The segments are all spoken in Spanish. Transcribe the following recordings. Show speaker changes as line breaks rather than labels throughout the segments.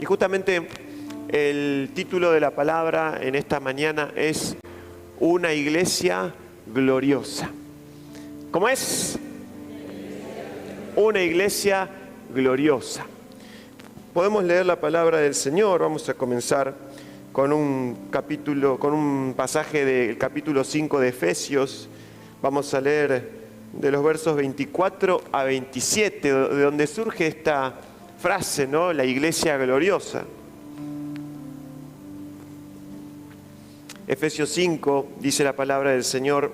Y justamente el título de la palabra en esta mañana es Una iglesia gloriosa. ¿Cómo es? Una iglesia gloriosa. Podemos leer la palabra del Señor. Vamos a comenzar con un pasaje del capítulo 5 de Efesios. Vamos a leer de los versos 24 a 27, de donde surge esta frase, ¿no? La iglesia gloriosa. Efesios 5, dice la palabra del Señor,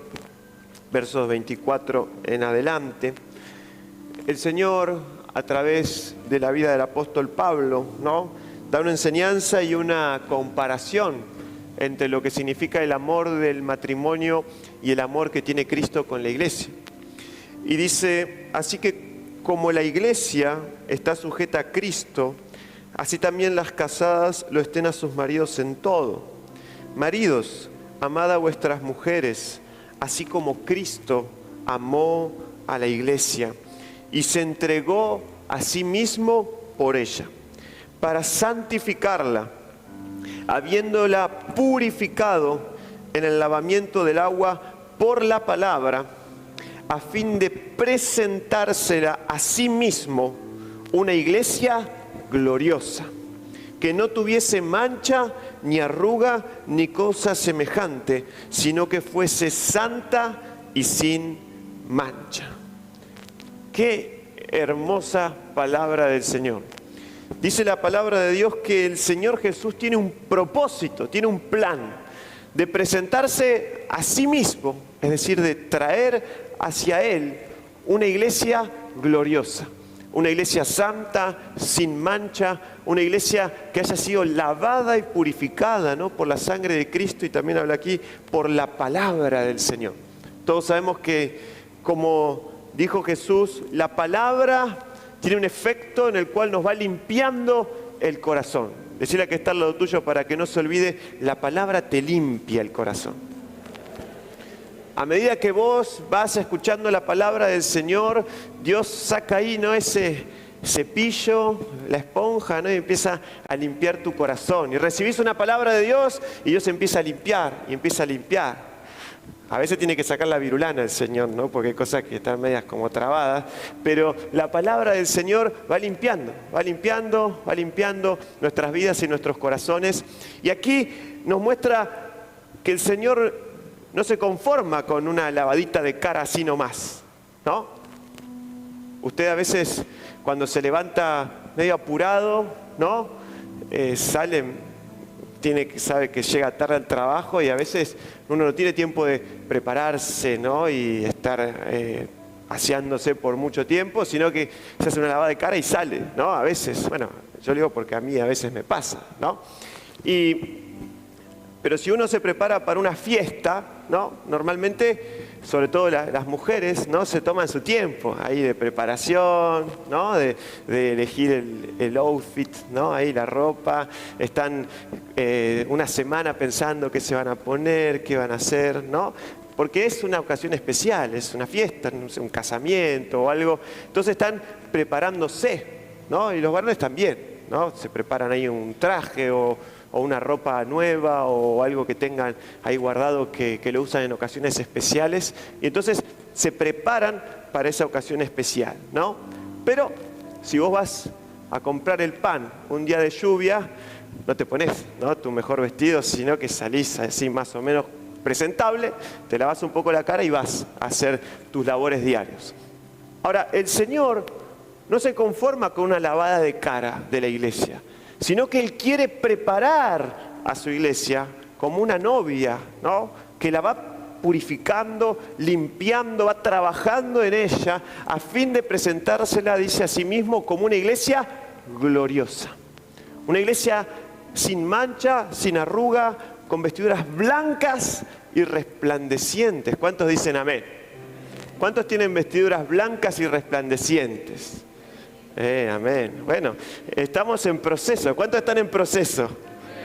versos 24 en adelante. El Señor, a través de la vida del apóstol Pablo, ¿no?, da una enseñanza y una comparación entre lo que significa el amor del matrimonio y el amor que tiene Cristo con la iglesia. Y dice, así que como la iglesia está sujeta a Cristo, así también las casadas lo estén a sus maridos en todo. Maridos, amad a vuestras mujeres, así como Cristo amó a la iglesia y se entregó a sí mismo por ella, para santificarla, habiéndola purificado en el lavamiento del agua por la palabra, a fin de presentársela a sí mismo una iglesia gloriosa, que no tuviese mancha, ni arruga, ni cosa semejante, sino que fuese santa y sin mancha. Qué hermosa palabra del Señor. Dice la palabra de Dios que el Señor Jesús tiene un propósito, tiene un plan de presentarse a sí mismo, es decir, de traer hacia Él una iglesia gloriosa. Una iglesia santa, sin mancha, una iglesia que haya sido lavada y purificada, ¿no?, por la sangre de Cristo, y también habla aquí por la palabra del Señor. Todos sabemos que, como dijo Jesús, la palabra tiene un efecto en el cual nos va limpiando el corazón. Decirle que está al lado tuyo para que no se olvide, la palabra te limpia el corazón. A medida que vos vas escuchando la palabra del Señor, Dios saca ahí, ¿no?, ese cepillo, la esponja, ¿no?, y empieza a limpiar tu corazón. Y recibís una palabra de Dios y Dios empieza a limpiar y empieza a limpiar. A veces tiene que sacar la virulana el Señor, ¿no?, porque hay cosas que están medias como trabadas, pero la palabra del Señor va limpiando, va limpiando, va limpiando nuestras vidas y nuestros corazones. Y aquí nos muestra que el Señor no se conforma con una lavadita de cara así nomás, ¿no? Usted a veces cuando se levanta medio apurado, ¿no?, sabe que llega tarde al trabajo y a veces uno no tiene tiempo de prepararse, ¿no?, y estar aseándose por mucho tiempo, sino que se hace una lavada de cara y sale, ¿no? A veces, bueno, yo digo porque a mí a veces me pasa, ¿no? Pero si uno se prepara para una fiesta, ¿no?, normalmente, sobre todo las mujeres, ¿no?, se toman su tiempo ahí de preparación, ¿no?, de elegir el outfit, ¿no?, ahí la ropa. Están una semana pensando qué se van a poner, qué van a hacer, ¿no?, porque es una ocasión especial, es una fiesta, no sé, un casamiento o algo. Entonces están preparándose, ¿no?, y los varones también, ¿no?, se preparan ahí un traje o una ropa nueva o algo que tengan ahí guardado que lo usan en ocasiones especiales, y entonces se preparan para esa ocasión especial, ¿no? Pero si vos vas a comprar el pan un día de lluvia, no te pones, ¿no?, tu mejor vestido, sino que salís así más o menos presentable, te lavas un poco la cara y vas a hacer tus labores diarios. Ahora, el Señor no se conforma con una lavada de cara de la iglesia, sino que Él quiere preparar a su iglesia como una novia, ¿no?, que la va purificando, limpiando, va trabajando en ella, a fin de presentársela, dice a sí mismo, como una iglesia gloriosa. Una iglesia sin mancha, sin arruga, con vestiduras blancas y resplandecientes. ¿Cuántos dicen amén? ¿Cuántos tienen vestiduras blancas y resplandecientes? Amén. Bueno, estamos en proceso. ¿Cuántos están en proceso?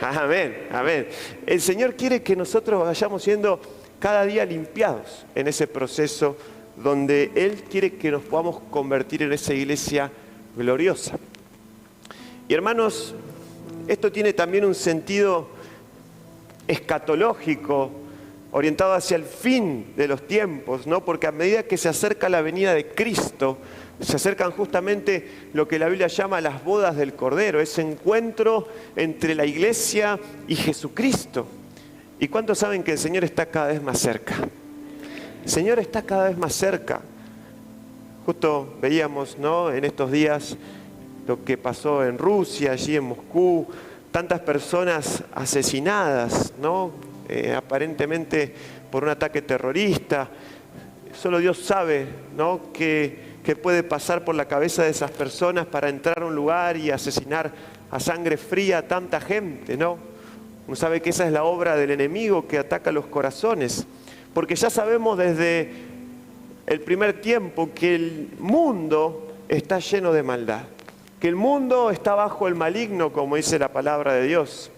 Amén, amén. El Señor quiere que nosotros vayamos siendo cada día limpiados en ese proceso donde Él quiere que nos podamos convertir en esa iglesia gloriosa. Y hermanos, esto tiene también un sentido escatológico, orientado hacia el fin de los tiempos, ¿no? Porque a medida que se acerca la venida de Cristo, se acercan justamente lo que la Biblia llama las bodas del Cordero, ese encuentro entre la iglesia y Jesucristo. ¿Y cuántos saben que el Señor está cada vez más cerca? El Señor está cada vez más cerca. Justo veíamos, ¿no?, en estos días lo que pasó en Rusia, allí en Moscú, tantas personas asesinadas, ¿no? Aparentemente por un ataque terrorista. Solo Dios sabe, ¿no?, qué puede pasar por la cabeza de esas personas para entrar a un lugar y asesinar a sangre fría a tanta gente, ¿no? Uno sabe que esa es la obra del enemigo que ataca los corazones, porque ya sabemos desde el primer tiempo que el mundo está lleno de maldad, que el mundo está bajo el maligno, como dice la palabra de Dios,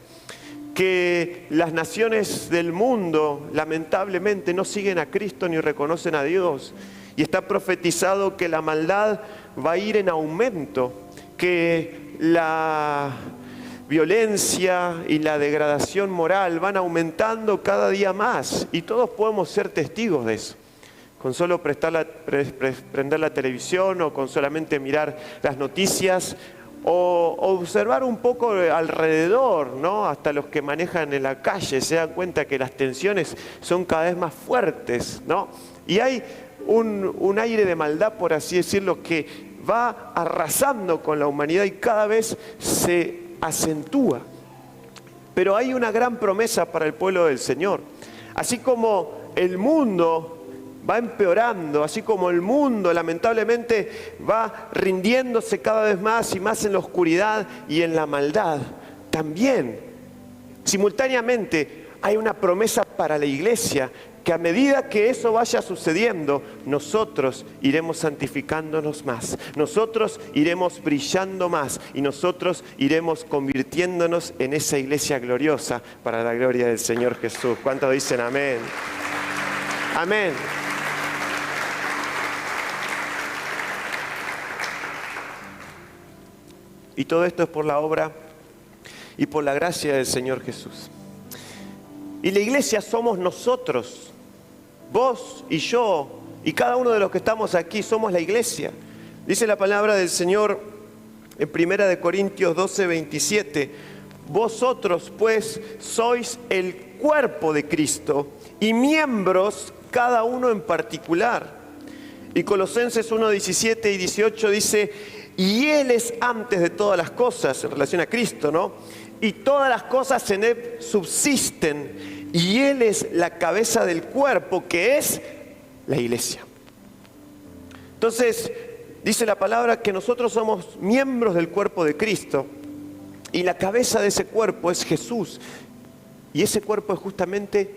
que las naciones del mundo lamentablemente no siguen a Cristo ni reconocen a Dios, y está profetizado que la maldad va a ir en aumento, que la violencia y la degradación moral van aumentando cada día más, y todos podemos ser testigos de eso. Con solo prender la televisión o con solamente mirar las noticias o observar un poco alrededor, ¿no? Hasta los que manejan en la calle se dan cuenta que las tensiones son cada vez más fuertes, ¿no? Y hay un aire de maldad, por así decirlo, que va arrasando con la humanidad y cada vez se acentúa. Pero hay una gran promesa para el pueblo del Señor. Así como el mundo va empeorando, así como el mundo lamentablemente va rindiéndose cada vez más y más en la oscuridad y en la maldad, también simultáneamente hay una promesa para la iglesia, que a medida que eso vaya sucediendo, nosotros iremos santificándonos más, nosotros iremos brillando más y nosotros iremos convirtiéndonos en esa iglesia gloriosa para la gloria del Señor Jesús. ¿Cuántos dicen amén? Amén. Y todo esto es por la obra y por la gracia del Señor Jesús. Y la iglesia somos nosotros, vos y yo, y cada uno de los que estamos aquí somos la iglesia. Dice la palabra del Señor en 1 Corintios 12, 27. Vosotros pues sois el cuerpo de Cristo y miembros cada uno en particular. Y Colosenses 1, 17 y 18 dice: y Él es antes de todas las cosas, en relación a Cristo, ¿no? Y todas las cosas en Él subsisten, y Él es la cabeza del cuerpo, que es la iglesia. Entonces, dice la palabra que nosotros somos miembros del cuerpo de Cristo, y la cabeza de ese cuerpo es Jesús, y ese cuerpo es justamente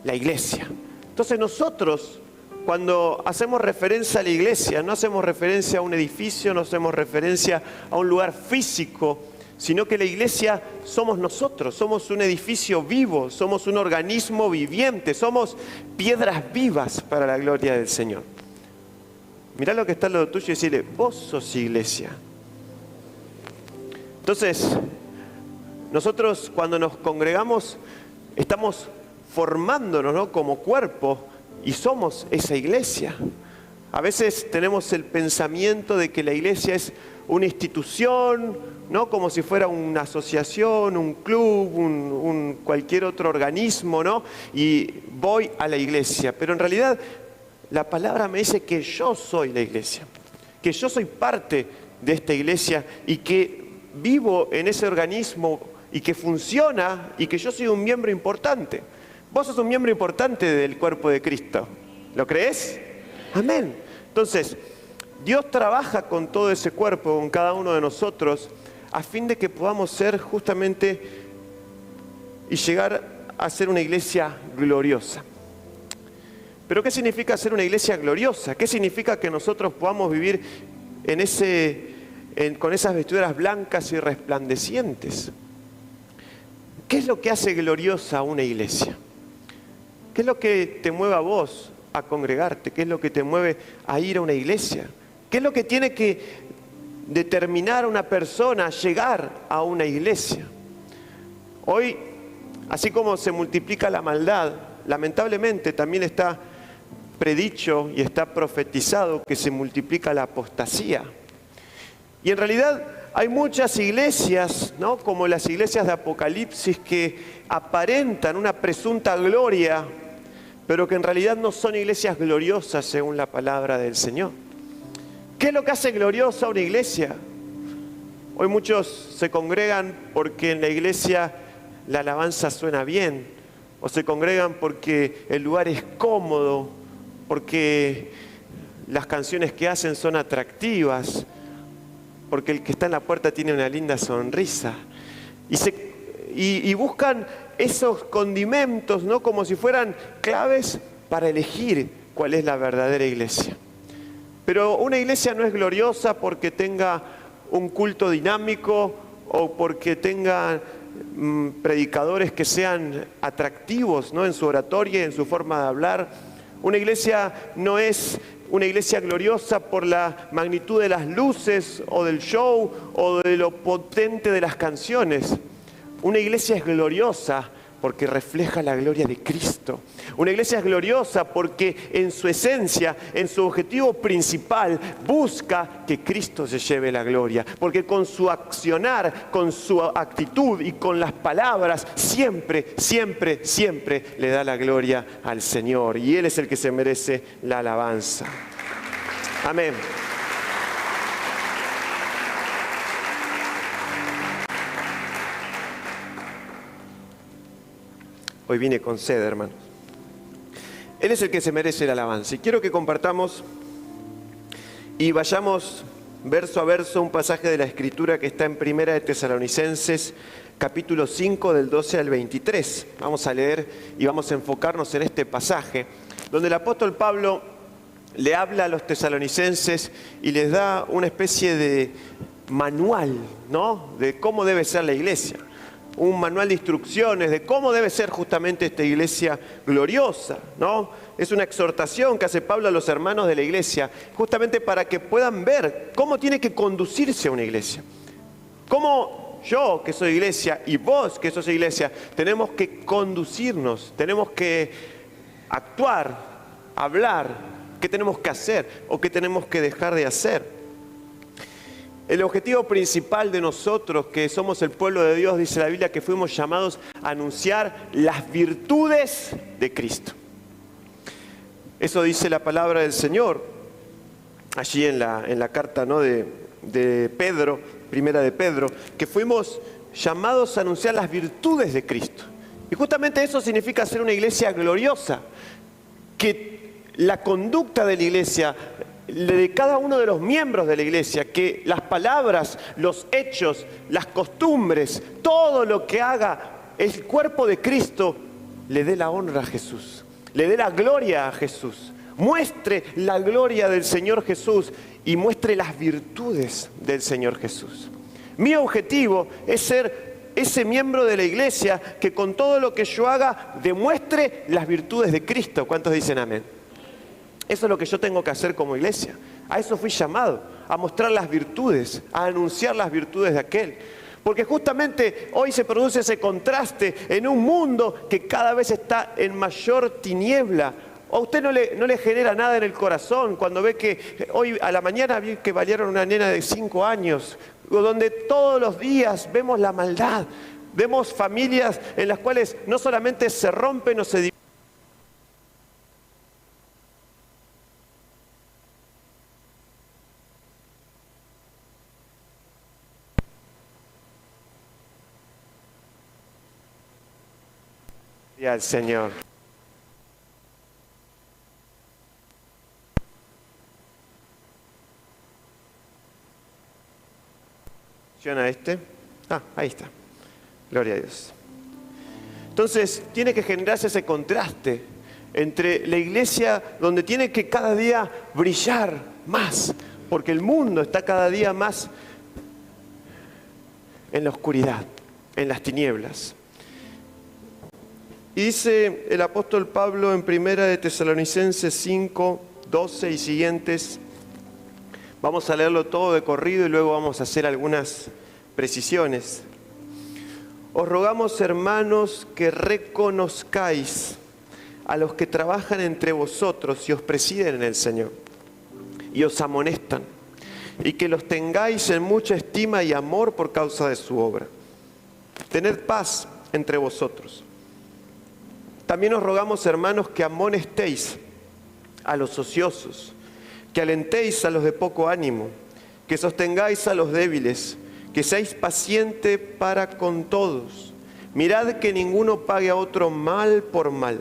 la iglesia. Entonces nosotros, cuando hacemos referencia a la iglesia, no hacemos referencia a un edificio, no hacemos referencia a un lugar físico, sino que la iglesia somos nosotros, somos un edificio vivo, somos un organismo viviente, somos piedras vivas para la gloria del Señor. Mirá lo que está al lado tuyo y decirle: vos sos iglesia. Entonces, nosotros cuando nos congregamos estamos formándonos, ¿no?, como cuerpo, y somos esa iglesia. A veces tenemos el pensamiento de que la iglesia es una institución, ¿no?, como si fuera una asociación, un club, cualquier otro organismo, ¿no? Y voy a la iglesia. Pero en realidad la palabra me dice que yo soy la iglesia, que yo soy parte de esta iglesia y que vivo en ese organismo y que funciona y que yo soy un miembro importante. Vos sos un miembro importante del cuerpo de Cristo. ¿Lo crees? Amén. Entonces, Dios trabaja con todo ese cuerpo, con cada uno de nosotros, a fin de que podamos ser justamente y llegar a ser una iglesia gloriosa. Pero ¿qué significa ser una iglesia gloriosa? ¿Qué significa que nosotros podamos vivir con esas vestiduras blancas y resplandecientes? ¿Qué es lo que hace gloriosa a una iglesia? ¿Qué es lo que te mueve a vos a congregarte? ¿Qué es lo que te mueve a ir a una iglesia? ¿Qué es lo que tiene que determinar a una persona a llegar a una iglesia? Hoy, así como se multiplica la maldad, lamentablemente también está predicho y está profetizado que se multiplica la apostasía. Y en realidad hay muchas iglesias, ¿no?, como las iglesias de Apocalipsis, que aparentan una presunta gloria, pero que en realidad no son iglesias gloriosas según la palabra del Señor. ¿Qué es lo que hace gloriosa una iglesia? Hoy muchos se congregan porque en la iglesia la alabanza suena bien, o se congregan porque el lugar es cómodo, porque las canciones que hacen son atractivas, porque el que está en la puerta tiene una linda sonrisa. Y buscan esos condimentos, ¿no?, como si fueran claves para elegir cuál es la verdadera iglesia. Pero una iglesia no es gloriosa porque tenga un culto dinámico o porque tenga predicadores que sean atractivos, ¿no?, en su oratoria y en su forma de hablar. Una iglesia no es una iglesia gloriosa por la magnitud de las luces o del show o de lo potente de las canciones. Una iglesia es gloriosa porque refleja la gloria de Cristo. Una iglesia es gloriosa porque en su esencia, en su objetivo principal, busca que Cristo se lleve la gloria. Porque con su accionar, con su actitud y con las palabras, siempre, siempre, siempre le da la gloria al Señor. Y Él es el que se merece la alabanza. Amén. Hoy vine con sed, hermanos. Él es el que se merece la alabanza. Y quiero que compartamos y vayamos verso a verso un pasaje de la Escritura que está en Primera de Tesalonicenses, capítulo 5, del 12 al 23. Vamos a leer y vamos a enfocarnos en este pasaje, donde el apóstol Pablo le habla a los tesalonicenses y les da una especie de manual, ¿no?, de cómo debe ser la iglesia. Un manual de instrucciones de cómo debe ser justamente esta iglesia gloriosa, ¿no? Es una exhortación que hace Pablo a los hermanos de la iglesia, justamente para que puedan ver cómo tiene que conducirse una iglesia. Cómo yo, que soy iglesia, y vos, que sos iglesia, tenemos que conducirnos, tenemos que actuar, hablar, qué tenemos que hacer o qué tenemos que dejar de hacer. El objetivo principal de nosotros, que somos el pueblo de Dios, dice la Biblia, que fuimos llamados a anunciar las virtudes de Cristo. Eso dice la palabra del Señor, allí en la carta, ¿no?, de Pedro, primera de Pedro, que fuimos llamados a anunciar las virtudes de Cristo. Y justamente eso significa ser una iglesia gloriosa, que la conducta de la iglesia, de cada uno de los miembros de la iglesia, que las palabras, los hechos, las costumbres, todo lo que haga el cuerpo de Cristo, le dé la honra a Jesús, le dé la gloria a Jesús, muestre la gloria del Señor Jesús y muestre las virtudes del Señor Jesús. Mi objetivo es ser ese miembro de la iglesia que con todo lo que yo haga demuestre las virtudes de Cristo. ¿Cuántos dicen amén? Eso es lo que yo tengo que hacer como iglesia. A eso fui llamado, a mostrar las virtudes, a anunciar las virtudes de aquel. Porque justamente hoy se produce ese contraste en un mundo que cada vez está en mayor tiniebla. ¿A usted no le genera nada en el corazón cuando ve que hoy a la mañana vi que balearon una nena de 5 años, donde todos los días vemos la maldad, vemos familias en las cuales no solamente se rompen o se dividen, al Señor. ¿Funciona este? Ahí está. Gloria a Dios. Entonces, tiene que generarse ese contraste entre la iglesia donde tiene que cada día brillar más, porque el mundo está cada día más en la oscuridad, en las tinieblas. Y dice el apóstol Pablo en Primera de Tesalonicenses 5, 12 y siguientes. Vamos a leerlo todo de corrido y luego vamos a hacer algunas precisiones. Os rogamos, hermanos, que reconozcáis a los que trabajan entre vosotros y os presiden en el Señor, y os amonestan, y que los tengáis en mucha estima y amor por causa de su obra. Tened paz entre vosotros. También os rogamos, hermanos, que amonestéis a los ociosos, que alentéis a los de poco ánimo, que sostengáis a los débiles, que seáis pacientes para con todos. Mirad que ninguno pague a otro mal por mal.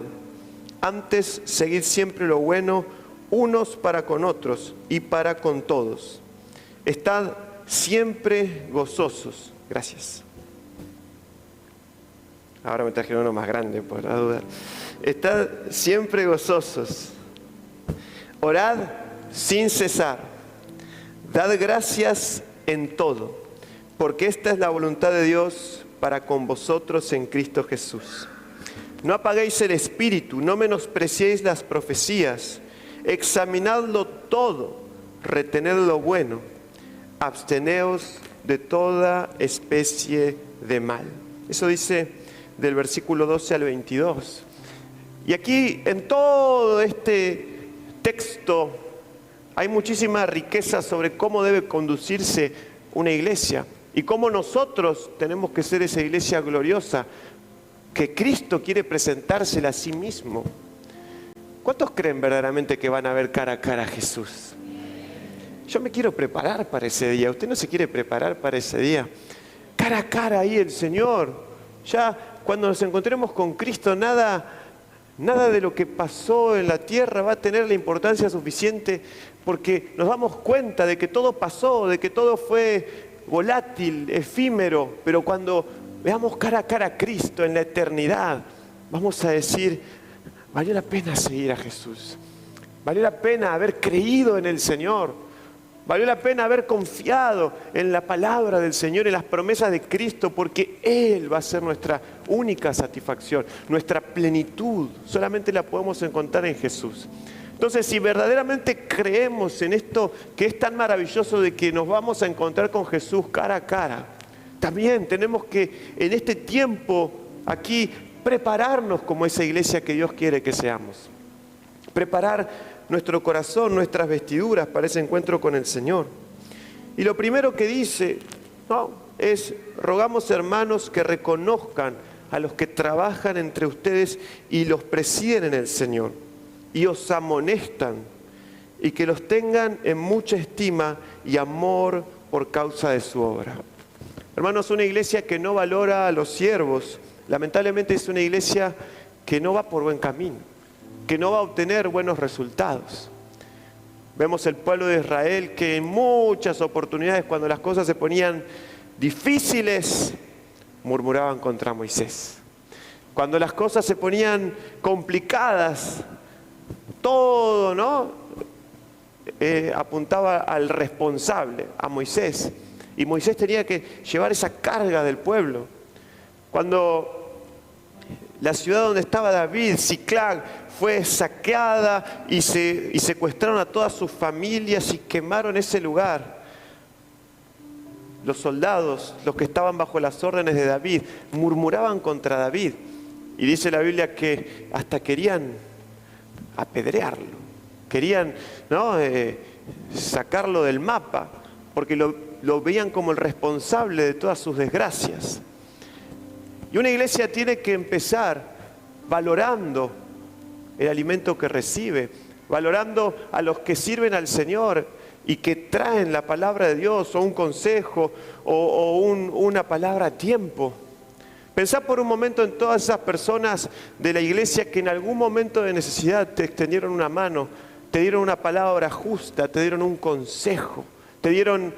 Antes, seguid siempre lo bueno, unos para con otros y para con todos. Estad siempre gozosos. Gracias. Ahora me trajeron uno más grande, por la duda. Estad siempre gozosos. Orad sin cesar. Dad gracias en todo, porque esta es la voluntad de Dios para con vosotros en Cristo Jesús. No apaguéis el espíritu, no menospreciéis las profecías. Examinadlo todo, retened lo bueno. Absteneos de toda especie de mal. Eso dice del versículo 12 al 22. Y aquí en todo este texto hay muchísima riqueza sobre cómo debe conducirse una iglesia y cómo nosotros tenemos que ser esa iglesia gloriosa que Cristo quiere presentársela a sí mismo. ¿Cuántos creen verdaderamente que van a ver cara a cara a Jesús? Yo me quiero preparar para ese día. ¿Usted no se quiere preparar para ese día? Cara a cara ahí el Señor. Ya cuando nos encontremos con Cristo, nada de lo que pasó en la tierra va a tener la importancia suficiente, porque nos damos cuenta de que todo pasó, de que todo fue volátil, efímero, pero cuando veamos cara a cara a Cristo en la eternidad, vamos a decir, valió la pena seguir a Jesús, valió la pena haber creído en el Señor, valió la pena haber confiado en la palabra del Señor, en las promesas de Cristo, porque Él va a ser nuestra única satisfacción, nuestra plenitud, solamente la podemos encontrar en Jesús. Entonces, si verdaderamente creemos en esto que es tan maravilloso de que nos vamos a encontrar con Jesús cara a cara, también tenemos que en este tiempo aquí prepararnos como esa iglesia que Dios quiere que seamos. Preparar nuestro corazón, nuestras vestiduras para ese encuentro con el Señor. Y lo primero que dice, ¿no?, es: rogamos, hermanos, que reconozcan a los que trabajan entre ustedes y los presiden en el Señor, y os amonestan, y que los tengan en mucha estima y amor por causa de su obra. Hermanos, una iglesia que no valora a los siervos, lamentablemente es una iglesia que no va por buen camino, que no va a obtener buenos resultados. Vemos el pueblo de Israel que en muchas oportunidades, cuando las cosas se ponían difíciles, murmuraban contra Moisés. Cuando las cosas se ponían complicadas, todo, ¿no?, apuntaba al responsable, a Moisés. Y Moisés tenía que llevar esa carga del pueblo. Cuando la ciudad donde estaba David, Siclag, fue saqueada y secuestraron a todas sus familias y quemaron ese lugar, los soldados, los que estaban bajo las órdenes de David, murmuraban contra David. Y dice la Biblia que hasta querían apedrearlo, querían, ¿no?, sacarlo del mapa, porque lo veían como el responsable de todas sus desgracias. Y una iglesia tiene que empezar valorando el alimento que recibe, valorando a los que sirven al Señor y que traen la palabra de Dios, o un consejo, o una palabra a tiempo. Pensá por un momento en todas esas personas de la iglesia que en algún momento de necesidad te extendieron una mano, te dieron una palabra justa, te dieron un consejo, te dieron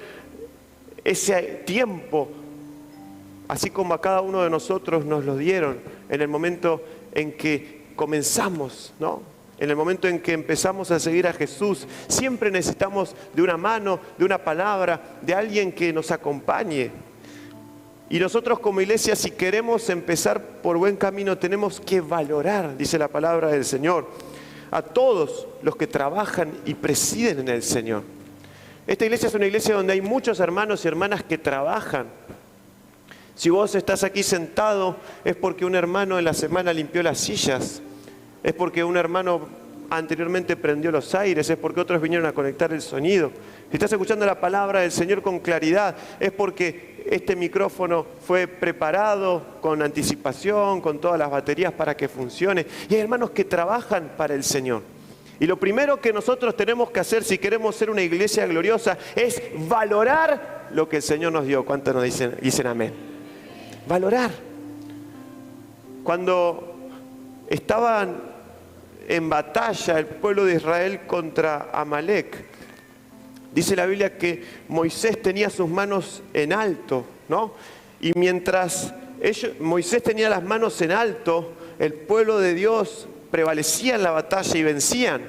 ese tiempo, así como a cada uno de nosotros nos lo dieron en el momento en que comenzamos, ¿no?, en el momento en que empezamos a seguir a Jesús. Siempre necesitamos de una mano, de una palabra, de alguien que nos acompañe. Y nosotros como iglesia, si queremos empezar por buen camino, tenemos que valorar, dice la palabra del Señor, a todos los que trabajan y presiden en el Señor. Esta iglesia es una iglesia donde hay muchos hermanos y hermanas que trabajan. Si vos estás aquí sentado, es porque un hermano en la semana limpió las sillas, es porque un hermano anteriormente prendió los aires, es porque otros vinieron a conectar el sonido. Si estás escuchando la palabra del Señor con claridad, es porque este micrófono fue preparado con anticipación, con todas las baterías para que funcione. Y hay hermanos que trabajan para el Señor. Y lo primero que nosotros tenemos que hacer si queremos ser una iglesia gloriosa es valorar lo que el Señor nos dio. ¿Cuántos nos dicen amén? Valorar. Cuando estaban en batalla el pueblo de Israel contra Amalek, dice la Biblia que Moisés tenía sus manos en alto, ¿no? Y mientras Moisés tenía las manos en alto, el pueblo de Dios prevalecía en la batalla y vencían.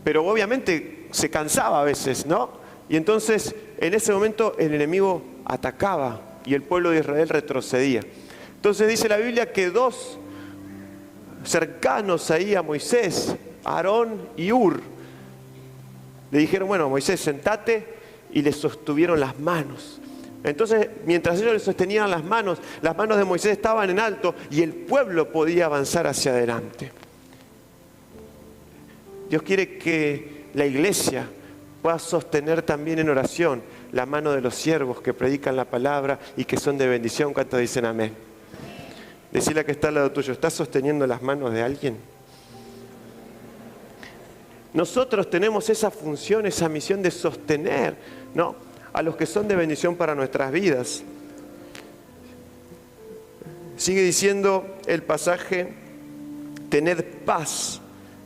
Pero obviamente se cansaba a veces, ¿no? Y entonces en ese momento el enemigo atacaba y el pueblo de Israel retrocedía. Entonces dice la Biblia que dos cercanos ahí a Moisés, Aarón y Hur, le dijeron, bueno, Moisés, sentate, y le sostuvieron las manos. Entonces, mientras ellos le sostenían las manos de Moisés estaban en alto y el pueblo podía avanzar hacia adelante. Dios quiere que la iglesia pueda sostener también en oración la mano de los siervos que predican la palabra y que son de bendición. ¿Cuántos dicen amén? Decirle a que está al lado tuyo, ¿estás sosteniendo las manos de alguien? Nosotros tenemos esa función, esa misión de sostener, ¿no?, a los que son de bendición para nuestras vidas. Sigue diciendo el pasaje, tened paz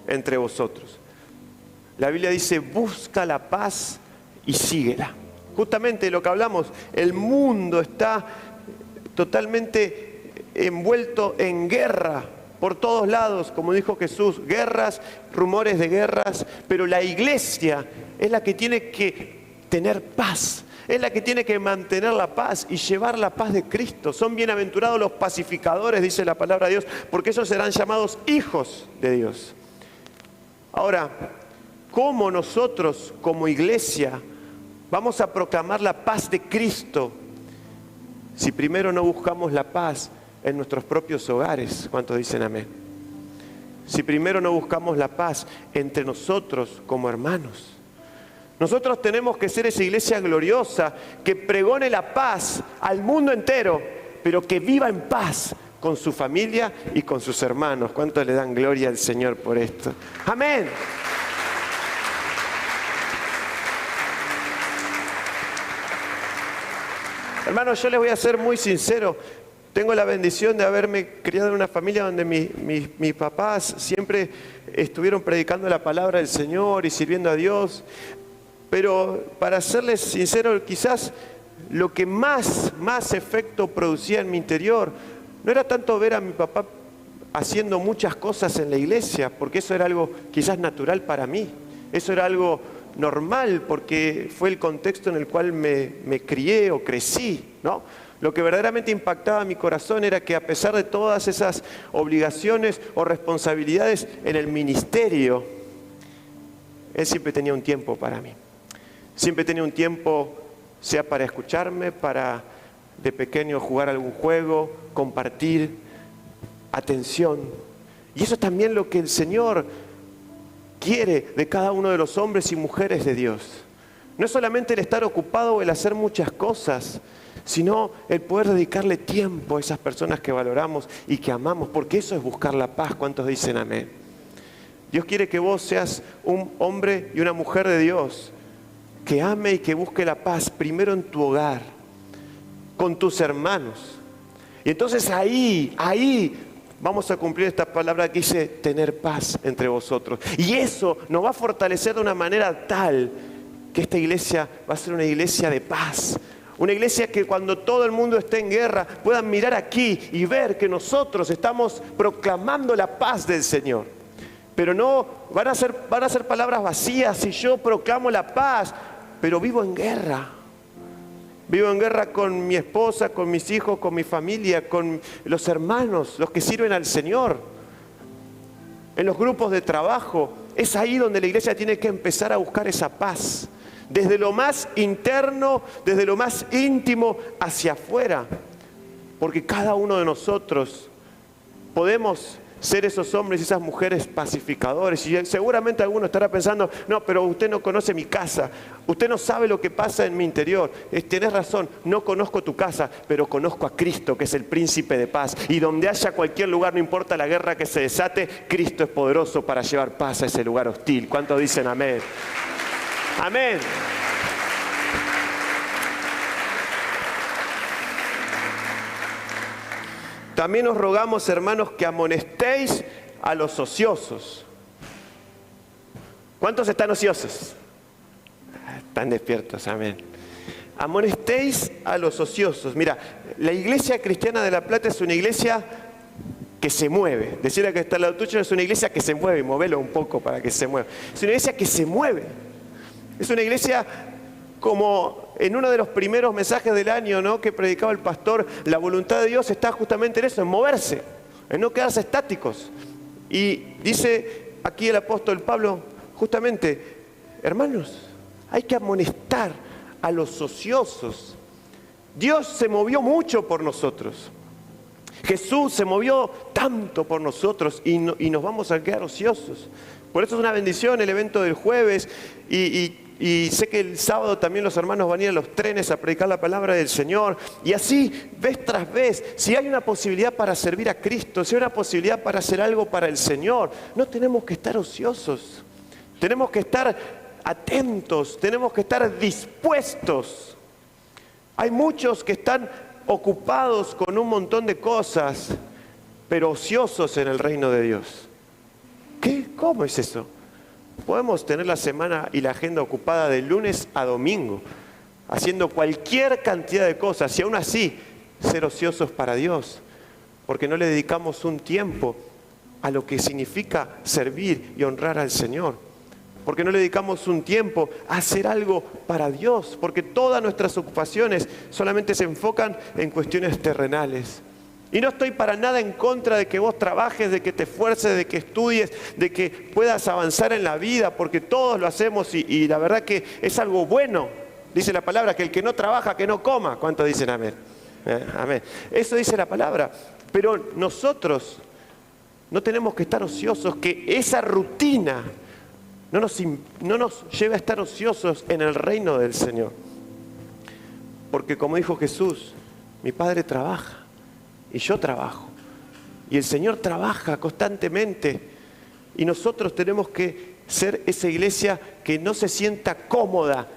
entre vosotros. La Biblia dice, busca la paz y síguela. Justamente lo que hablamos, el mundo está totalmente envuelto en guerra por todos lados, como dijo Jesús, guerras, rumores de guerras, pero la iglesia es la que tiene que tener paz, es la que tiene que mantener la paz y llevar la paz de Cristo. Son bienaventurados los pacificadores, dice la palabra de Dios, porque ellos serán llamados hijos de Dios. Ahora, ¿cómo nosotros como iglesia vamos a proclamar la paz de Cristo si primero no buscamos la paz en nuestros propios hogares? ¿Cuántos dicen amén? Si primero no buscamos la paz entre nosotros como hermanos. Nosotros tenemos que ser esa iglesia gloriosa que pregone la paz al mundo entero, pero que viva en paz con su familia y con sus hermanos. ¿Cuántos le dan gloria al Señor por esto? Amén. Hermanos, yo les voy a ser muy sincero. Tengo la bendición de haberme criado en una familia donde mis papás siempre estuvieron predicando la palabra del Señor y sirviendo a Dios. Pero para serles sincero, quizás lo que más efecto producía en mi interior no era tanto ver a mi papá haciendo muchas cosas en la iglesia, porque eso era algo quizás natural para mí. Eso era algo normal porque fue el contexto en el cual me crié o crecí, ¿no? Lo que verdaderamente impactaba mi corazón era que a pesar de todas esas obligaciones o responsabilidades en el ministerio, él siempre tenía un tiempo para mí. Siempre tenía un tiempo, sea para escucharme, para de pequeño jugar algún juego, compartir, atención. Y eso es también lo que el Señor quiere de cada uno de los hombres y mujeres de Dios. No es solamente el estar ocupado o el hacer muchas cosas, sino el poder dedicarle tiempo a esas personas que valoramos y que amamos, porque eso es buscar la paz. ¿Cuántos dicen amén? Dios quiere que vos seas un hombre y una mujer de Dios que ame y que busque la paz primero en tu hogar, con tus hermanos. Y entonces ahí vamos a cumplir esta palabra que dice tener paz entre vosotros. Y eso nos va a fortalecer de una manera tal que esta iglesia va a ser una iglesia de paz. Una iglesia que cuando todo el mundo esté en guerra puedan mirar aquí y ver que nosotros estamos proclamando la paz del Señor. Pero no van a ser palabras vacías si yo proclamo la paz, pero vivo en guerra. Vivo en guerra con mi esposa, con mis hijos, con mi familia, con los hermanos, los que sirven al Señor. En los grupos de trabajo, es ahí donde la iglesia tiene que empezar a buscar esa paz. Desde lo más interno, desde lo más íntimo hacia afuera. porque cada uno de nosotros podemos ser esos hombres y esas mujeres pacificadores. Y seguramente alguno estará pensando, no, pero usted no conoce mi casa, usted no sabe lo que pasa en mi interior. Tenés razón, no conozco tu casa, pero conozco a Cristo, que es el príncipe de paz. Y donde haya cualquier lugar, no importa la guerra que se desate, Cristo es poderoso para llevar paz a ese lugar hostil. ¿Cuántos dicen amén? Amén. También os rogamos, hermanos, que amonestéis a los ociosos. ¿Cuántos están ociosos? Están despiertos, amén. Amonestéis a los ociosos. Mira, la iglesia cristiana de La Plata es una iglesia que se mueve. Decirle que está al lado tuyo, es una iglesia que se mueve. Movelo un poco para que se mueva. Es una iglesia que se mueve. Es una iglesia como en uno de los primeros mensajes del año, ¿no?, que predicaba el pastor, la voluntad de Dios está justamente en eso, en moverse, en no quedarse estáticos. Y dice aquí el apóstol Pablo, justamente, hermanos, hay que amonestar a los ociosos. Dios se movió mucho por nosotros. Jesús se movió tanto por nosotros y nos vamos a quedar ociosos. Por eso es una bendición el evento del jueves y sé que el sábado también los hermanos van a ir a los trenes a predicar la palabra del Señor. Y así, vez tras vez, si hay una posibilidad para servir a Cristo, si hay una posibilidad para hacer algo para el Señor, no tenemos que estar ociosos. Tenemos que estar atentos, tenemos que estar dispuestos. Hay muchos que están ocupados con un montón de cosas, pero ociosos en el reino de Dios. ¿Qué? ¿Cómo es eso? Podemos tener la semana y la agenda ocupada de lunes a domingo, haciendo cualquier cantidad de cosas y aún así ser ociosos para Dios, porque no le dedicamos un tiempo a lo que significa servir y honrar al Señor, porque no le dedicamos un tiempo a hacer algo para Dios, porque todas nuestras ocupaciones solamente se enfocan en cuestiones terrenales. Y no estoy para nada en contra de que vos trabajes, de que te esfuerces, de que estudies, de que puedas avanzar en la vida, porque todos lo hacemos y la verdad que es algo bueno. Dice la palabra que el que no trabaja, que no coma. ¿Cuántos dicen amén? Amén. Eso dice la palabra. Pero nosotros no tenemos que estar ociosos, que esa rutina no nos lleve a estar ociosos en el reino del Señor. Porque como dijo Jesús, mi Padre trabaja. Y yo trabajo. Y el Señor trabaja constantemente. Y nosotros tenemos que ser esa iglesia que no se sienta cómoda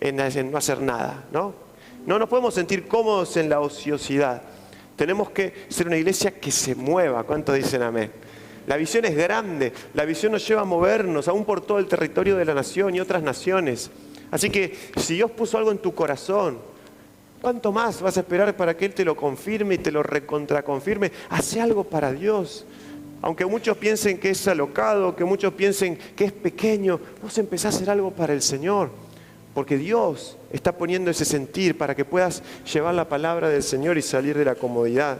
en no hacer nada, ¿no? No nos podemos sentir cómodos en la ociosidad. Tenemos que ser una iglesia que se mueva. ¿Cuántos dicen amén? La visión es grande. La visión nos lleva a movernos, aún por todo el territorio de la nación y otras naciones. Así que si Dios puso algo en tu corazón, ¿cuánto más vas a esperar para que Él te lo confirme y te lo recontraconfirme? Hace algo para Dios. Aunque muchos piensen que es alocado, que muchos piensen que es pequeño, vos empezás a hacer algo para el Señor. Porque Dios está poniendo ese sentir para que puedas llevar la palabra del Señor y salir de la comodidad.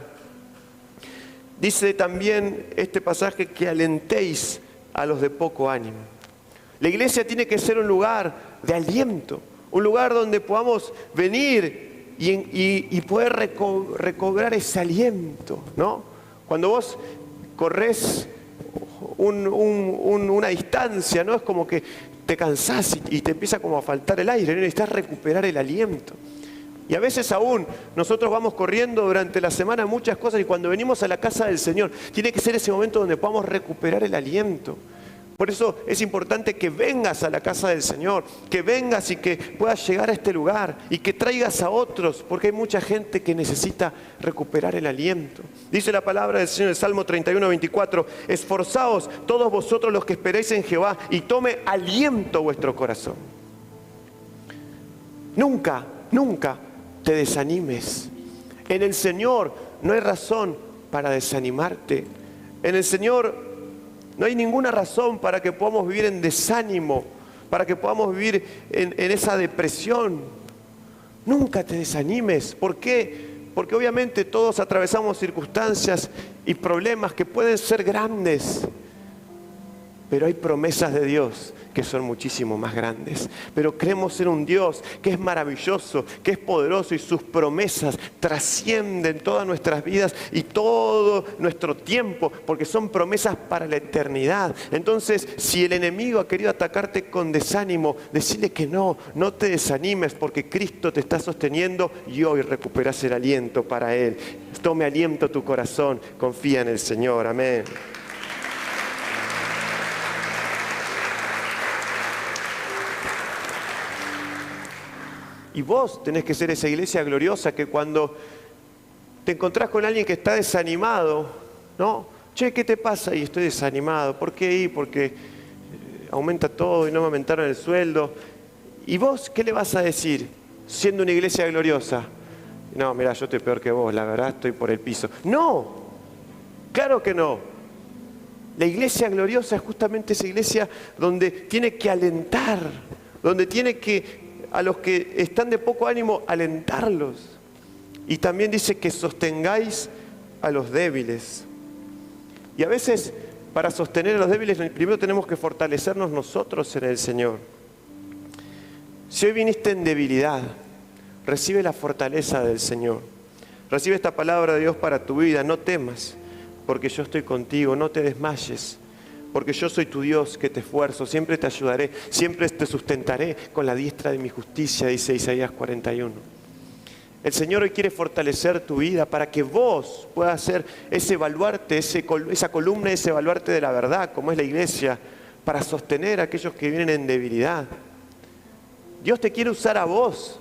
Dice también este pasaje que alentéis a los de poco ánimo. La iglesia tiene que ser un lugar de aliento, un lugar donde podamos venir y poder recobrar ese aliento, ¿no? Cuando vos corres una distancia, ¿no? Es como que te cansás y te empieza como a faltar el aire, ¿no? Necesitas recuperar el aliento. Y a veces aún nosotros vamos corriendo durante la semana muchas cosas y cuando venimos a la casa del Señor tiene que ser ese momento donde podamos recuperar el aliento. Por eso es importante que vengas a la casa del Señor, que vengas y que puedas llegar a este lugar y que traigas a otros, porque hay mucha gente que necesita recuperar el aliento. Dice la palabra del Señor en el Salmo 31, 24, esforzaos todos vosotros los que esperáis en Jehová y tome aliento vuestro corazón. Nunca, nunca te desanimes. En el Señor no hay razón para desanimarte. En el Señor no hay ninguna razón para que podamos vivir en desánimo, para que podamos vivir en esa depresión. Nunca te desanimes. ¿Por qué? Porque obviamente todos atravesamos circunstancias y problemas que pueden ser grandes, pero hay promesas de Dios que son muchísimo más grandes. Pero creemos en un Dios que es maravilloso, que es poderoso y sus promesas trascienden todas nuestras vidas y todo nuestro tiempo, porque son promesas para la eternidad. Entonces, si el enemigo ha querido atacarte con desánimo, decirle que no te desanimes, porque Cristo te está sosteniendo y hoy recuperas el aliento para Él. Tome aliento tu corazón, confía en el Señor. Amén. Y vos tenés que ser esa iglesia gloriosa que cuando te encontrás con alguien que está desanimado, ¿no? Che, ¿qué te pasa? Y estoy desanimado. ¿Por qué? Porque aumenta todo y no me aumentaron el sueldo. ¿Y vos qué le vas a decir siendo una iglesia gloriosa? No, mira, yo estoy peor que vos, la verdad estoy por el piso. No, claro que no. La iglesia gloriosa es justamente esa iglesia donde tiene que alentar, donde tiene que a los que están de poco ánimo, alentarlos. Y también dice que sostengáis a los débiles. Y a veces, para sostener a los débiles, primero tenemos que fortalecernos nosotros en el Señor. Si hoy viniste en debilidad, recibe la fortaleza del Señor. Recibe esta palabra de Dios para tu vida. No temas, porque yo estoy contigo. No te desmayes, porque yo soy tu Dios que te esfuerzo, siempre te ayudaré, siempre te sustentaré con la diestra de mi justicia, dice Isaías 41. El Señor hoy quiere fortalecer tu vida para que vos puedas ser ese baluarte, esa columna, ese baluarte de la verdad, como es la iglesia, para sostener a aquellos que vienen en debilidad. Dios te quiere usar a vos.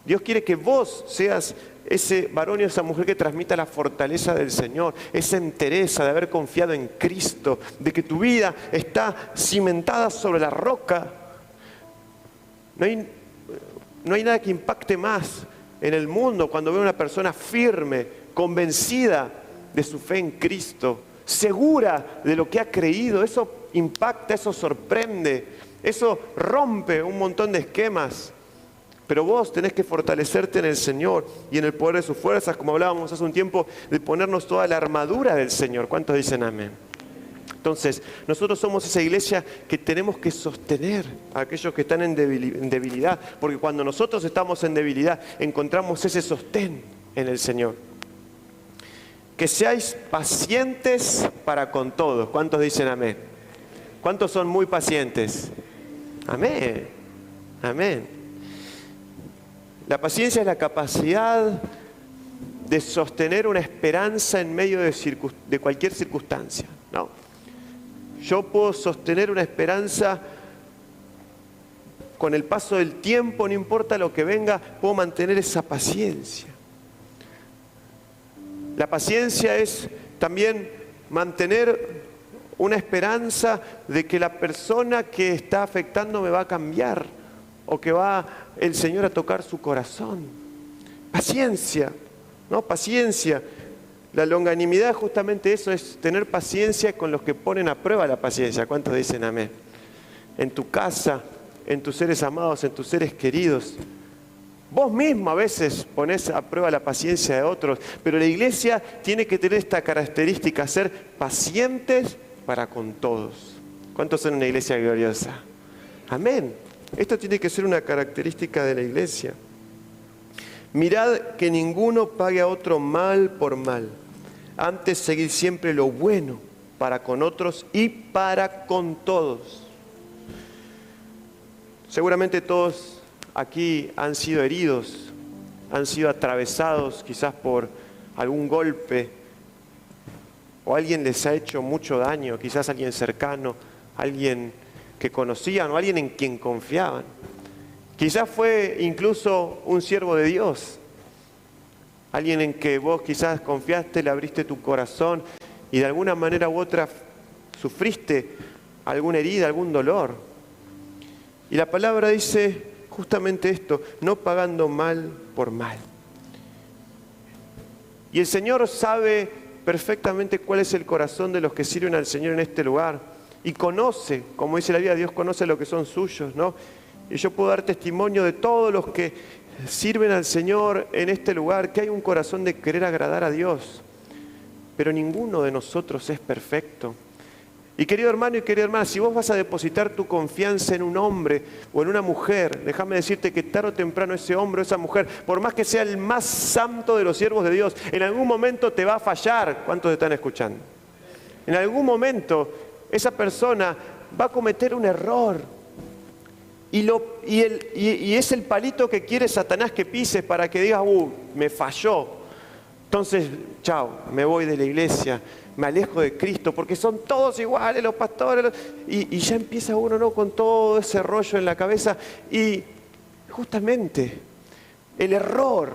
Dios quiere que vos seas ese varón y esa mujer que transmita la fortaleza del Señor, esa entereza de haber confiado en Cristo, de que tu vida está cimentada sobre la roca. No hay nada que impacte más en el mundo cuando veo a una persona firme, convencida de su fe en Cristo, segura de lo que ha creído. Eso impacta, eso sorprende, eso rompe un montón de esquemas. Pero vos tenés que fortalecerte en el Señor y en el poder de sus fuerzas, como hablábamos hace un tiempo, de ponernos toda la armadura del Señor. ¿Cuántos dicen amén? Entonces, nosotros somos esa iglesia que tenemos que sostener a aquellos que están en debilidad, porque cuando nosotros estamos en debilidad, encontramos ese sostén en el Señor. Que seáis pacientes para con todos. ¿Cuántos dicen amén? ¿Cuántos son muy pacientes? Amén. Amén. La paciencia es la capacidad de sostener una esperanza en medio de cualquier circunstancia, ¿no? Yo puedo sostener una esperanza con el paso del tiempo, no importa lo que venga, puedo mantener esa paciencia. La paciencia es también mantener una esperanza de que la persona que está afectando me va a cambiar o que va el Señor a tocar su corazón. Paciencia, ¿no? Paciencia. La longanimidad, justamente eso, es tener paciencia con los que ponen a prueba la paciencia. ¿Cuántos dicen amén? En tu casa, en tus seres amados, en tus seres queridos. Vos mismo a veces ponés a prueba la paciencia de otros, pero la iglesia tiene que tener esta característica, ser pacientes para con todos. ¿Cuántos son una iglesia gloriosa? Amén. Esto tiene que ser una característica de la iglesia. Mirad que ninguno pague a otro mal por mal. Antes seguid siempre lo bueno para con otros y para con todos. Seguramente todos aquí han sido heridos, han sido atravesados quizás por algún golpe, o alguien les ha hecho mucho daño, quizás alguien cercano, alguien que conocían o alguien en quien confiaban. Quizás fue incluso un siervo de Dios, alguien en que vos quizás confiaste, le abriste tu corazón y de alguna manera u otra sufriste alguna herida, algún dolor. Y la palabra dice justamente esto, no pagando mal por mal. Y el Señor sabe perfectamente cuál es el corazón de los que sirven al Señor en este lugar. Y conoce, como dice la Biblia, Dios conoce lo que son suyos, ¿no? Y yo puedo dar testimonio de todos los que sirven al Señor en este lugar, que hay un corazón de querer agradar a Dios. Pero ninguno de nosotros es perfecto. Y querido hermano y querida hermana, si vos vas a depositar tu confianza en un hombre o en una mujer, déjame decirte que tarde o temprano ese hombre o esa mujer, por más que sea el más santo de los siervos de Dios, en algún momento te va a fallar. ¿Cuántos están escuchando? En algún momento esa persona va a cometer un error. Y es el palito que quiere Satanás que pises para que digas, me falló. Entonces, chao, me voy de la iglesia, me alejo de Cristo, porque son todos iguales, los pastores. Y ya empieza uno, ¿no?, con todo ese rollo en la cabeza. Y justamente el error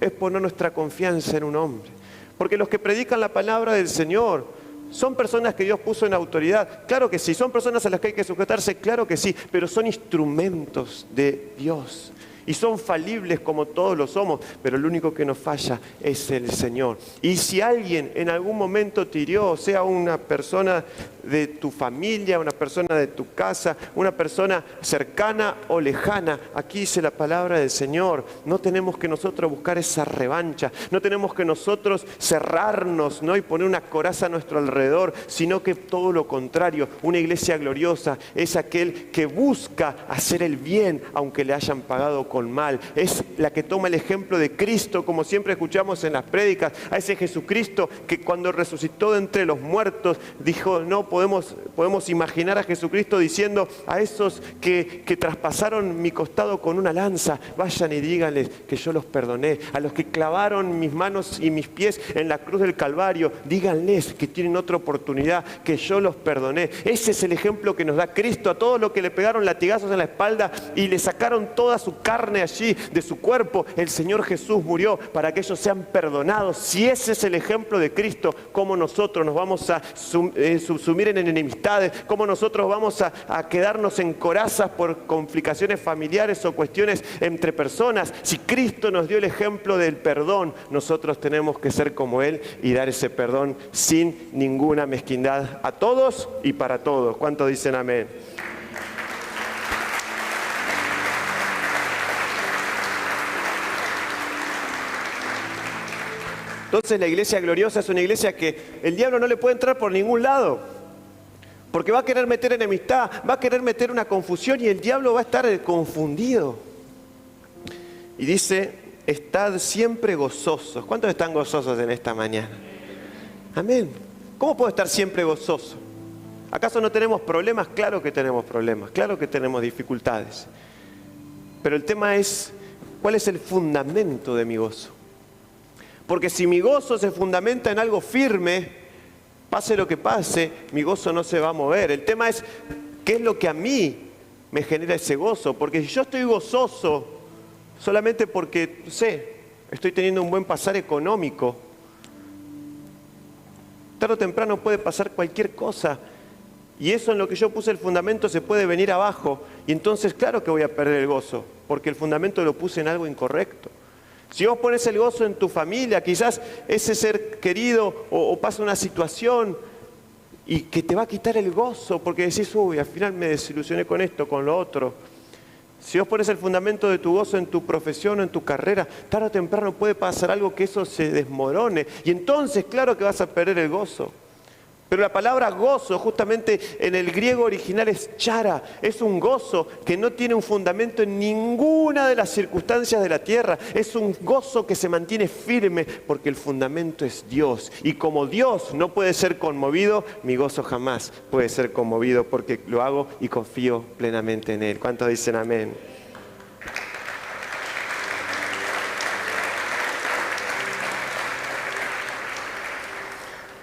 es poner nuestra confianza en un hombre. Porque los que predican la palabra del Señor son personas que Dios puso en autoridad. Claro que sí. Son personas a las que hay que sujetarse. Claro que sí. Pero son instrumentos de Dios. Y son falibles como todos lo somos, pero el único que nos falla es el Señor. Y si alguien en algún momento te hirió, sea una persona de tu familia, una persona de tu casa, una persona cercana o lejana, aquí dice la palabra del Señor, no tenemos que nosotros buscar esa revancha, no tenemos que nosotros cerrarnos, ¿no?, y poner una coraza a nuestro alrededor, sino que todo lo contrario. Una iglesia gloriosa es aquel que busca hacer el bien, aunque le hayan pagado con mal. Es la que toma el ejemplo de Cristo, como siempre escuchamos en las prédicas, a ese Jesucristo que cuando resucitó de entre los muertos dijo, no podemos imaginar a Jesucristo diciendo a esos que traspasaron mi costado con una lanza, vayan y díganles que yo los perdoné. A los que clavaron mis manos y mis pies en la cruz del Calvario, díganles que tienen otra oportunidad, que yo los perdoné. Ese es el ejemplo que nos da Cristo a todos los que le pegaron latigazos en la espalda y le sacaron toda su carne allí de su cuerpo. El Señor Jesús murió para que ellos sean perdonados. Si ese es el ejemplo de Cristo, ¿cómo nosotros nos vamos a subsumir en enemistades? ¿Cómo nosotros vamos a quedarnos en corazas por complicaciones familiares o cuestiones entre personas? Si Cristo nos dio el ejemplo del perdón, nosotros tenemos que ser como Él y dar ese perdón sin ninguna mezquindad a todos y para todos. ¿Cuántos dicen amén? Entonces la iglesia gloriosa es una iglesia que el diablo no le puede entrar por ningún lado, porque va a querer meter enemistad, va a querer meter una confusión y el diablo va a estar confundido. Y dice, estad siempre gozosos. ¿Cuántos están gozosos en esta mañana? Amén. ¿Cómo puedo estar siempre gozoso? ¿Acaso no tenemos problemas? Claro que tenemos problemas, claro que tenemos dificultades. Pero el tema es, ¿cuál es el fundamento de mi gozo? Porque si mi gozo se fundamenta en algo firme, pase lo que pase, mi gozo no se va a mover. El tema es, ¿qué es lo que a mí me genera ese gozo? Porque si yo estoy gozoso solamente porque, no sé, estoy teniendo un buen pasar económico, tarde o temprano puede pasar cualquier cosa. Y eso en lo que yo puse el fundamento se puede venir abajo. Y entonces claro que voy a perder el gozo, porque el fundamento lo puse en algo incorrecto. Si vos pones el gozo en tu familia, quizás ese ser querido o pasa una situación y que te va a quitar el gozo porque decís, al final me desilusioné con esto, con lo otro. Si vos pones el fundamento de tu gozo en tu profesión o en tu carrera, tarde o temprano puede pasar algo que eso se desmorone. Y entonces claro que vas a perder el gozo. Pero la palabra gozo, justamente en el griego original es chara, es un gozo que no tiene un fundamento en ninguna de las circunstancias de la tierra. Es un gozo que se mantiene firme porque el fundamento es Dios. Y como Dios no puede ser conmovido, mi gozo jamás puede ser conmovido porque lo hago y confío plenamente en Él. ¿Cuántos dicen amén?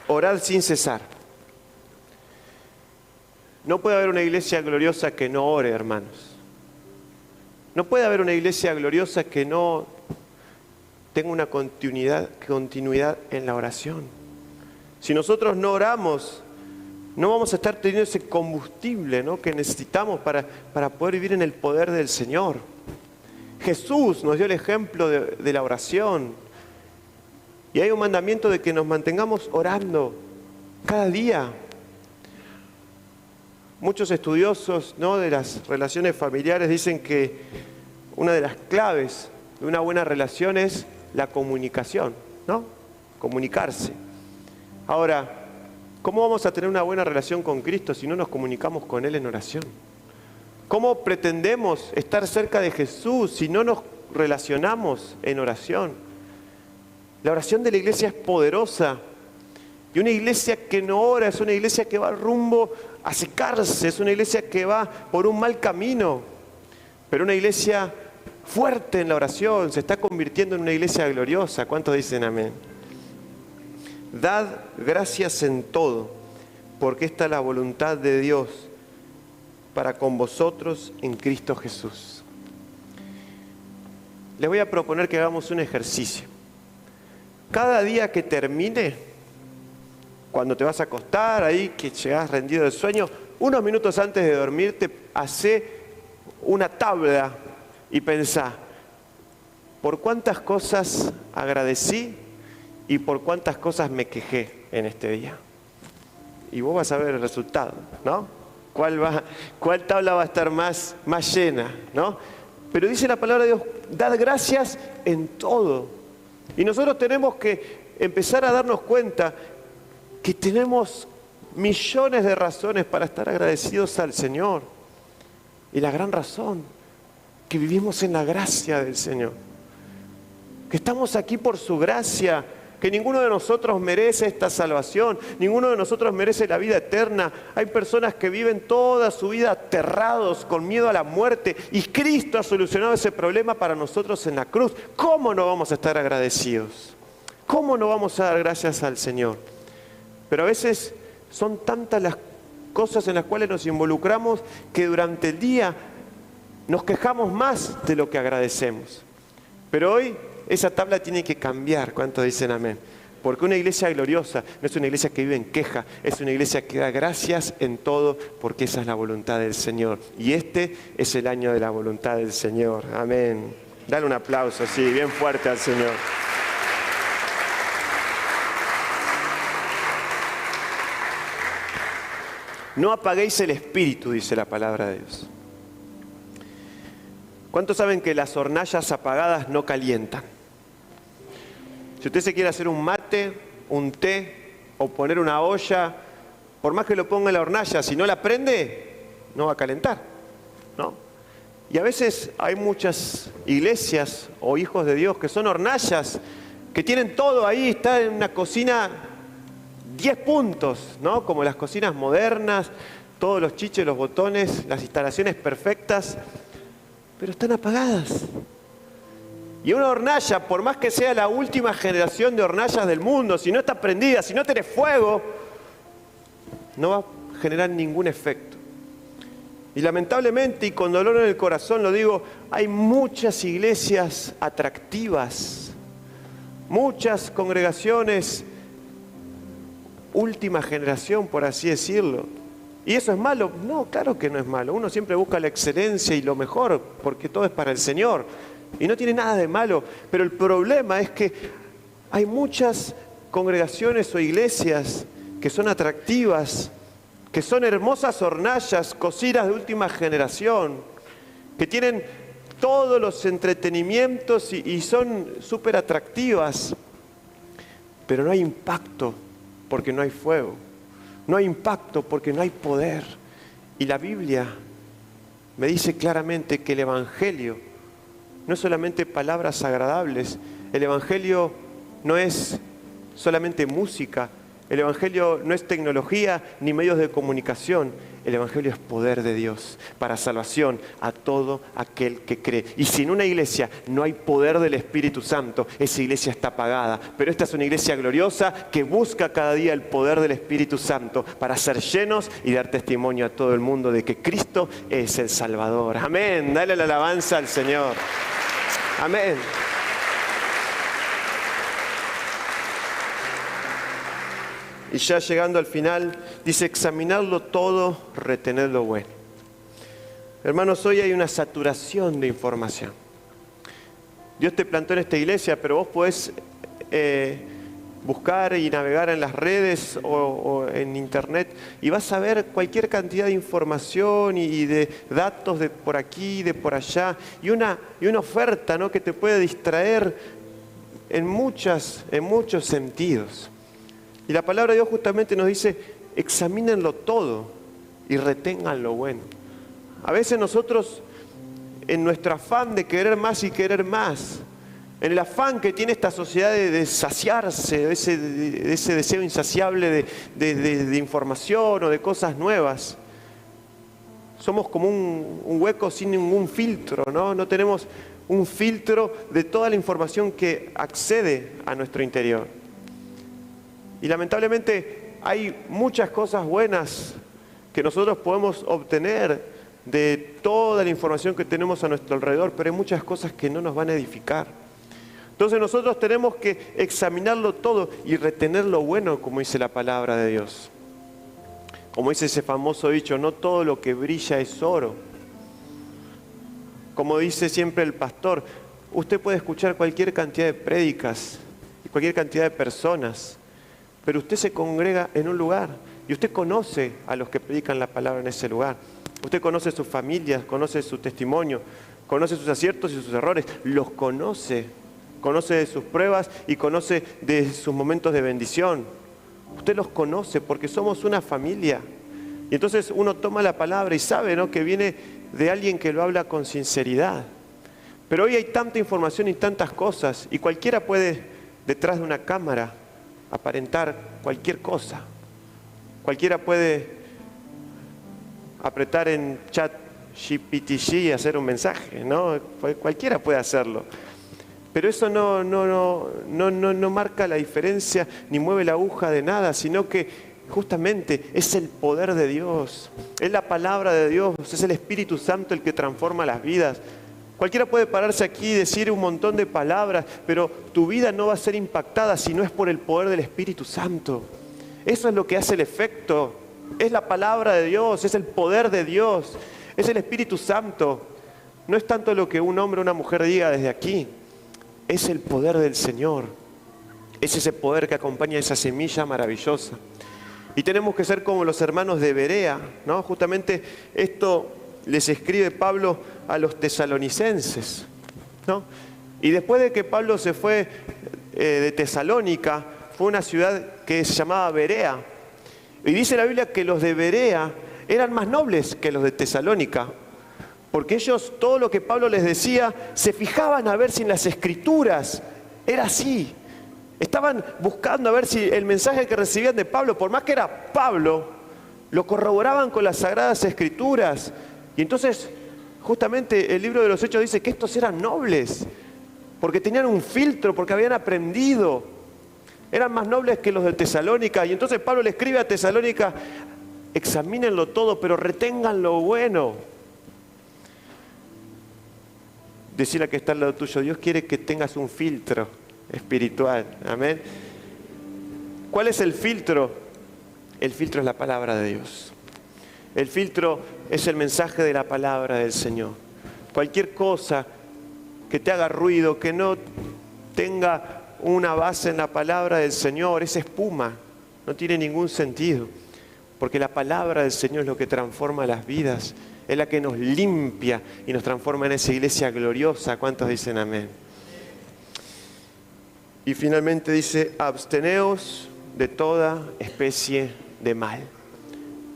Orad sin cesar. No puede haber una iglesia gloriosa que no ore, hermanos. No puede haber una iglesia gloriosa que no tenga una continuidad en la oración. Si nosotros no oramos, no vamos a estar teniendo ese combustible, ¿no?, que necesitamos para poder vivir en el poder del Señor. Jesús nos dio el ejemplo de la oración. Y hay un mandamiento de que nos mantengamos orando cada día. Muchos estudiosos, ¿no?, de las relaciones familiares dicen que una de las claves de una buena relación es la comunicación, ¿no? Comunicarse. Ahora, ¿Cómo vamos a tener una buena relación con Cristo si no nos comunicamos con Él en oración? ¿Cómo pretendemos estar cerca de Jesús si no nos relacionamos en oración? La oración de la iglesia es poderosa. Y una iglesia que no ora es una iglesia que va rumbo a secarse, es una iglesia que va por un mal camino. Pero una iglesia fuerte en la oración se está convirtiendo en una iglesia gloriosa. ¿Cuántos dicen amén? Dad gracias en todo, porque esta es la voluntad de Dios para con vosotros en Cristo Jesús. Les voy a proponer que hagamos un ejercicio. Cada día que termine, cuando te vas a acostar, ahí que llegás rendido del sueño, unos minutos antes de dormirte, hacé una tabla y pensá, ¿por cuántas cosas agradecí y por cuántas cosas me quejé en este día? Y vos vas a ver el resultado, ¿no? ¿Cuál tabla va a estar más llena, ¿no? Pero dice la palabra de Dios, dad gracias en todo. Y nosotros tenemos que empezar a darnos cuenta que tenemos millones de razones para estar agradecidos al Señor. Y la gran razón, que vivimos en la gracia del Señor. Que estamos aquí por su gracia, que ninguno de nosotros merece esta salvación, ninguno de nosotros merece la vida eterna. Hay personas que viven toda su vida aterrados, con miedo a la muerte, y Cristo ha solucionado ese problema para nosotros en la cruz. ¿Cómo no vamos a estar agradecidos? ¿Cómo no vamos a dar gracias al Señor? Pero a veces son tantas las cosas en las cuales nos involucramos que durante el día nos quejamos más de lo que agradecemos. Pero hoy esa tabla tiene que cambiar. ¿Cuántos dicen amén? Porque una iglesia gloriosa no es una iglesia que vive en queja, es una iglesia que da gracias en todo, porque esa es la voluntad del Señor. Y este es el año de la voluntad del Señor. Amén. Dale un aplauso, sí, bien fuerte al Señor. No apaguéis el espíritu, dice la palabra de Dios. ¿Cuántos saben que las hornallas apagadas no calientan? Si usted se quiere hacer un mate, un té o poner una olla, por más que lo ponga en la hornalla, si no la prende, no va a calentar, ¿no? Y a veces hay muchas iglesias o hijos de Dios que son hornallas, que tienen todo ahí, está en una cocina 10 puntos, ¿no? Como las cocinas modernas, todos los chiches, los botones, las instalaciones perfectas, pero están apagadas. Y una hornalla, por más que sea la última generación de hornallas del mundo, si no está prendida, si no tiene fuego, no va a generar ningún efecto. Y lamentablemente, y con dolor en el corazón lo digo, hay muchas iglesias atractivas, muchas congregaciones última generación, por así decirlo. ¿Y eso es malo? No, claro que no es malo. Uno siempre busca la excelencia y lo mejor, porque todo es para el Señor. Y no tiene nada de malo. Pero el problema es que hay muchas congregaciones o iglesias que son atractivas, que son hermosas hornallas, cocinas de última generación, que tienen todos los entretenimientos y son súper atractivas, pero no hay impacto porque no hay fuego. No hay impacto porque no hay poder. Y la Biblia me dice claramente que el Evangelio no es solamente palabras agradables. El Evangelio no es solamente música. El Evangelio no es tecnología ni medios de comunicación. El Evangelio es poder de Dios para salvación a todo aquel que cree. Y si en una iglesia no hay poder del Espíritu Santo, esa iglesia está apagada. Pero esta es una iglesia gloriosa que busca cada día el poder del Espíritu Santo para ser llenos y dar testimonio a todo el mundo de que Cristo es el Salvador. Amén. Dale la alabanza al Señor. Amén. Y ya llegando al final, dice, examinadlo todo, retened lo bueno. Hermanos, hoy hay una saturación de información. Dios te plantó en esta iglesia, pero vos podés buscar y navegar en las redes o en internet y vas a ver cualquier cantidad de información y de datos de por aquí, de por allá, y una oferta, ¿no?, que te puede distraer en muchos sentidos. Y la palabra de Dios justamente nos dice examínenlo todo y retengan lo bueno. A veces nosotros, en nuestro afán de querer más y querer más, en el afán que tiene esta sociedad de saciarse, de ese deseo insaciable de información o de cosas nuevas, somos como un hueco sin ningún filtro, ¿no? No tenemos un filtro de toda la información que accede a nuestro interior. Y lamentablemente hay muchas cosas buenas que nosotros podemos obtener de toda la información que tenemos a nuestro alrededor, pero hay muchas cosas que no nos van a edificar. Entonces nosotros tenemos que examinarlo todo y retener lo bueno, como dice la palabra de Dios. Como dice ese famoso dicho, no todo lo que brilla es oro. Como dice siempre el pastor, usted puede escuchar cualquier cantidad de prédicas y cualquier cantidad de personas, pero usted se congrega en un lugar y usted conoce a los que predican la palabra en ese lugar. Usted conoce sus familias, conoce su testimonio, conoce sus aciertos y sus errores, los conoce de sus pruebas y conoce de sus momentos de bendición. Usted los conoce porque somos una familia. Y entonces uno toma la palabra y sabe, ¿no?, que viene de alguien que lo habla con sinceridad. Pero hoy hay tanta información y tantas cosas, y cualquiera puede, detrás de una cámara, aparentar cualquier cosa. Cualquiera puede apretar en chat GPT y hacer un mensaje, ¿no? Cualquiera puede hacerlo. Pero eso no marca la diferencia ni mueve la aguja de nada, sino que justamente es el poder de Dios, es la palabra de Dios, es el Espíritu Santo el que transforma las vidas. Cualquiera puede pararse aquí y decir un montón de palabras, pero tu vida no va a ser impactada si no es por el poder del Espíritu Santo. Eso es lo que hace el efecto, es la palabra de Dios, es el poder de Dios, es el Espíritu Santo. No es tanto lo que un hombre o una mujer diga desde aquí, es el poder del Señor, es ese poder que acompaña esa semilla maravillosa. Y tenemos que ser como los hermanos de Berea, ¿no? Justamente esto les escribe Pablo a los tesalonicenses, ¿no? Y después de que Pablo se fue de Tesalónica, fue una ciudad que se llamaba Berea. Y dice la Biblia que los de Berea eran más nobles que los de Tesalónica, porque ellos, todo lo que Pablo les decía, se fijaban a ver si en las Escrituras era así. Estaban buscando a ver si el mensaje que recibían de Pablo, por más que era Pablo, lo corroboraban con las Sagradas Escrituras. Y entonces, justamente el libro de los Hechos dice que estos eran nobles, porque tenían un filtro, porque habían aprendido. Eran más nobles que los de Tesalónica. Y entonces Pablo le escribe a Tesalónica, examínenlo todo, pero retengan lo bueno. Decirle a que está al lado tuyo, Dios quiere que tengas un filtro espiritual. Amén. ¿Cuál es el filtro? El filtro es la palabra de Dios. El filtro es el mensaje de la palabra del Señor. Cualquier cosa que te haga ruido, que no tenga una base en la palabra del Señor, es espuma, no tiene ningún sentido. Porque la palabra del Señor es lo que transforma las vidas, es la que nos limpia y nos transforma en esa iglesia gloriosa. ¿Cuántos dicen amén? Y finalmente dice, absteneos de toda especie de mal.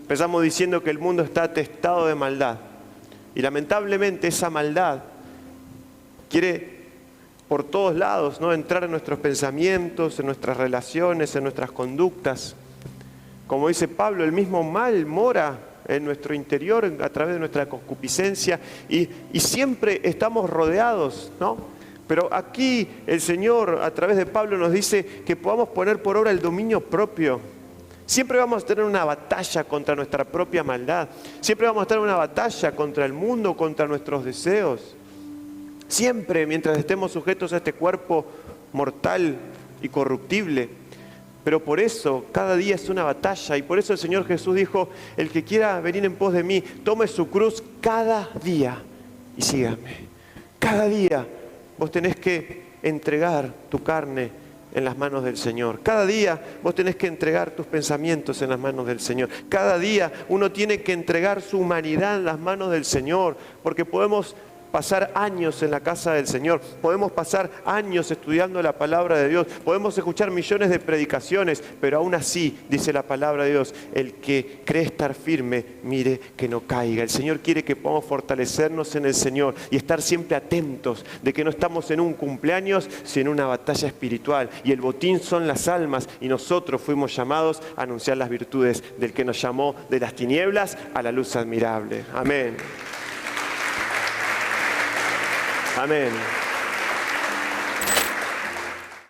Empezamos diciendo que el mundo está atestado de maldad. Y lamentablemente esa maldad quiere por todos lados, ¿no?, entrar en nuestros pensamientos, en nuestras relaciones, en nuestras conductas. Como dice Pablo, el mismo mal mora en nuestro interior a través de nuestra concupiscencia y siempre estamos rodeados, ¿no? Pero aquí el Señor a través de Pablo nos dice que podamos poner por obra el dominio propio. Siempre vamos a tener una batalla contra nuestra propia maldad. Siempre vamos a tener una batalla contra el mundo, contra nuestros deseos. Siempre mientras estemos sujetos a este cuerpo mortal y corruptible. Pero por eso cada día es una batalla y por eso el Señor Jesús dijo, el que quiera venir en pos de mí, tome su cruz cada día y sígame. Cada día vos tenés que entregar tu carne en las manos del Señor. Cada día vos tenés que entregar tus pensamientos en las manos del Señor. Cada día uno tiene que entregar su humanidad en las manos del Señor, porque podemos pasar años en la casa del Señor, podemos pasar años estudiando la palabra de Dios, podemos escuchar millones de predicaciones, pero aún así, dice la palabra de Dios, el que cree estar firme, mire que no caiga. El Señor quiere que podamos fortalecernos en el Señor y estar siempre atentos de que no estamos en un cumpleaños, sino en una batalla espiritual. Y el botín son las almas, y nosotros fuimos llamados a anunciar las virtudes del que nos llamó de las tinieblas a la luz admirable. Amén. Amén.